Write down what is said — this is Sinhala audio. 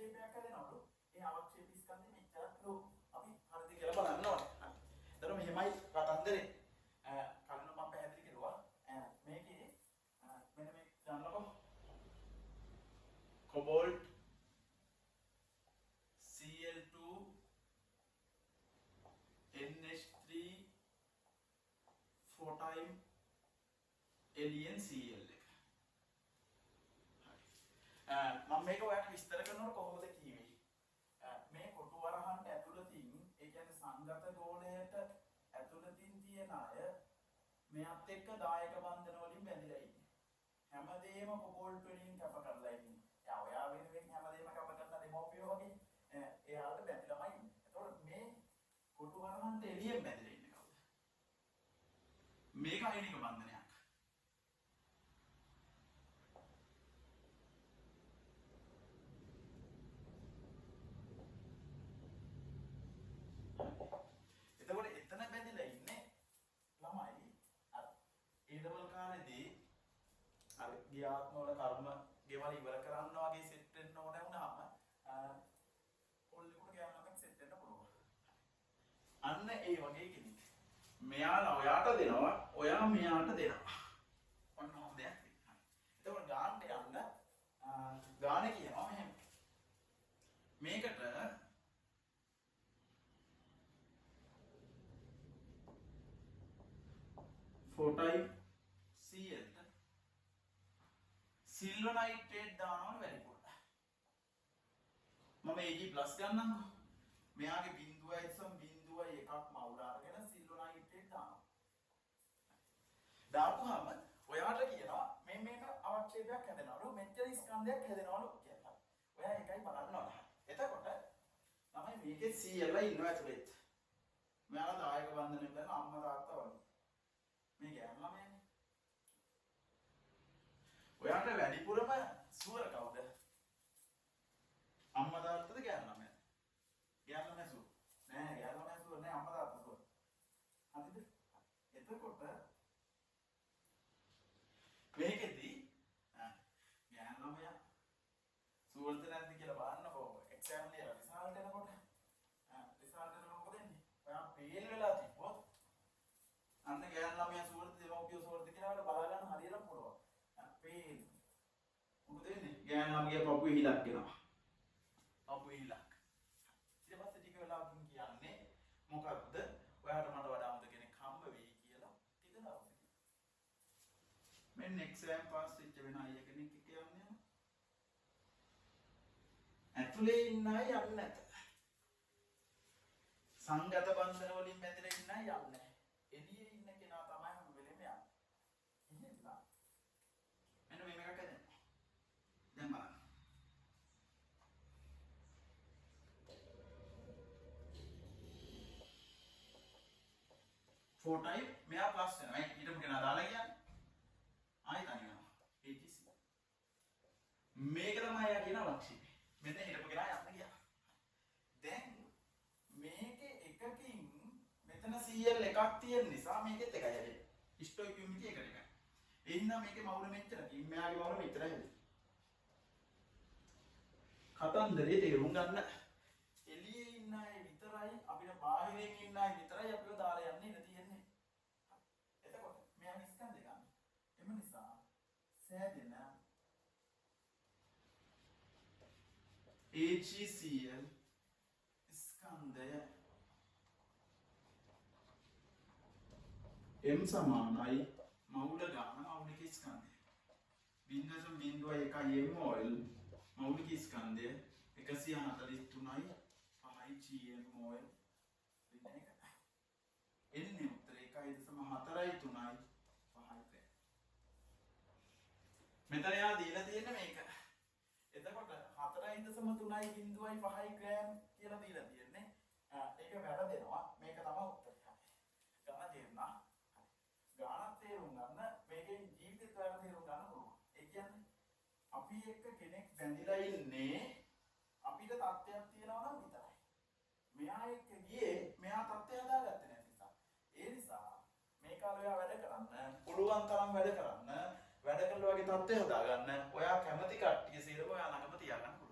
අවක්ෂේපයක් හැදෙනවලු. ඒ අවක්ෂේප ස්කන්ධෙ මෙච්චර අපි හරිද කියලා බලන්න ඕනේ. හරි. එතන මෙහෙමයි කතන්දරේ. කලින් මම පැහැදිලි කරුවා. මේකේ මෙන්න මේ ගන්නකො. cobalt Cl2 NH3 4 time LeNCl එක. මම මේක ඔයාලට විස්තර කරනකොට කොහොමද කිව්වේ? මේ කොටු වරහන්ට ඇතුළතින් ඒ කියන්නේ සංගත ගෝලයට ඇතුළතින් තියෙන අය මෙයත් එක්ක දායක බන්ධන වලින් බැඳිලා ඉන්නේ. හැමදේම කොබෝල්ට් වලින් කැප කරලා ඉන්නේ. ඔයා වෙනුවෙන් හැමදේම කැප කරලා දෙමෝපියෝ වගේ එයාට බැඳිලාමයි ඉන්නේ. එතකොට මේ කොටු වරහන්ට එළියෙන් බැඳිලා ඉන්නේ කවුද? මේක අයනික බන්ධනයක්. එතකොට එතන බැඳිලා ඉන්නේ ළමයි අර ඊදවල් කාලේදී අර ගියාත්ම වල කර්ම ගෙවල් ඉවර කරන්න වගේ සෙට් වෙන්න ඕන වුණාම කොල්ලෙකුට ගෑනුමක් සෙට් වෙන්න පුළුවන්. අන්න ඒ වගේ කෙනෙක්. මෙයාලා ඔයාට දෙනවා, ඔයා මෙයාට දෙනවා. ඔන්න ඔහොම දෙයක් වෙනවා. එතකොට ගානට යන්න ගාන කියනවා මෙහෙම. මේකට 4 time Cl සිල්වර් නයිට්‍රේට් දානවලු වැඩිපුර. මම Ag+ ගන්නම්කෝ. මෙයාගේ බිඳුවයි සම බිඳුවයි එකක් මවුල අරගෙන සිල්වර් නයිට්‍රේට් දානවා. දාපුවාම ඔයාට කියනවා මේක අවක්ෂේපයක් හැදෙනවලු මෙච්චර ස්කන්ධයක් හැදෙනවලු කියලා. ඔයා එකයි බලන්න ඕන. එතකොට තමයි මේකේ Cl ඉන්නවා ඇතුළේ. මෙයාලා දායක බන්ධනෙ කරන අම්මා තාත්තා වගේ. මේ ගෑනු ළමයානේ. ඔයාට වැඩිපුරම සුවර කවුද? අම්මා තාත්තද ගෑනු ළමයාද? ගෑනු ළමයා සුවර. නෑ ගෑනු ළමයා සුවර නෑ අම්මා තාත්තා සුවර. හරිද? එතකොට මේකෙදි ගෑනු ළමයා සුවරද නැද්ද කියලා බලන්නකෝ. එක්සෑම් ලියලා රිසල්ට් එනකොට මොකද වෙන්නේ? ඔයා ෆේල් වෙලා තිබ්බොත් අන්න ගෑනු ළමයා සුවර්ද දෙමව්පියෝ සුවර්ද කියලා බලා ගන්න හරියට පුළුවන්. අපේ මොකද වෙන්නේ? ගෑනු ළමගේ පපුවේ හිලක් එනවා. පපුවේ හිලක්. ඊට පස්සේ ටික වෙලාවකින් කියන්නේ මොකක්ද? ඔයාට මට වඩා හොඳ කෙනෙක් හම්බ වෙයි කියලා ටික දවසකින්. මෙන්න එක්සෑම් පාස් වෙච්ච වෙන අය කෙනෙක් කියන්නේ ඇතුලේ ඉන්න අය යන්නේ නැත. සංගත බන්ධන වලින් බැඳලා ඉන්න අය යන්නේ නැහැ. එළියේ ඉන්න කෙනා තමයි හැම වෙලෙම යන්නේ. එහෙනම් මෙන්න මේක හදන්න. දැන් බලන්න. 4 time මෙයා ප්ලස් වෙනවා. ඊටම කෙනා දාලා කියන්නේ. ආයෙ තනි වෙනවා. ATC. මේක තමයි යා කියන අවක්ෂේපය. මෙන්න ඊටම කෙනා යන්න ගියා. දැන් මේකේ එකකින් මෙතන Cl එකක් තියෙන නිසා මේකෙත් එකයි හැදෙන්නේ. ස්ටොයිකියුමිටි එකට එකයි. ඒ හින්දා මේකේ මවුල මෙච්චරකින් මෙයාගේ මවුල මෙච්චරයි හැදෙන්නේ. කතන්දරේ තේරුම් ගන්න. එළියේ ඉන්න අය විතරයි අපිට බාහිරින් ඉන්න අය විතරයි අපිව දාලා යන්නේ ඉඳ තියෙන්නේ. එතකොට මෙයා ස්කන්ධ ගන්න. එම නිසා සෑදෙන AgCl ස්කන්ධය M සමානයි මවුල ගාන මෞලික ස්කන්ධය. 0.01 M oil මෞලික ස්කන්ධය 143යි 5යි GM oil දෙන්න එක. N උත්තර 1.4යි 3යි 5යි. මෙතන යා දීලා තියෙන්නේ මේක. එතකොට 4.3යි 0.5යි ග්‍රෑම් කියලා දීලා තියෙන්නේ. ඒක වැඩ දෙනවා. මේක තමයි උත්තරය. ගණන් තේරුණා. ගානක් තේරුම් ගන්න මේකේ ජීවිතේ තේරුම් ගන්න පුළුවන්. ඒ කියන්නේ අපි එක්ක කෙනෙක් බැඳිලා ඉන්නේ අපිට තත්ත්වයක් තියෙනවා නම් විතරයි. මෙයා එක්ක ගියේ මෙයා තත්ත්වය හදාගත්තේ නැති නිසා. ඒ නිසා මේ කාලේ ඔයා වැඩ කරන්න පුළුවන් තරම් වැඩ කරන්න වැඩ කළා වගේ තත්ත්වය හදාගන්න ඔයා කැමති කට්ටිය සීලම ඔයා ළඟම තියාගන්න.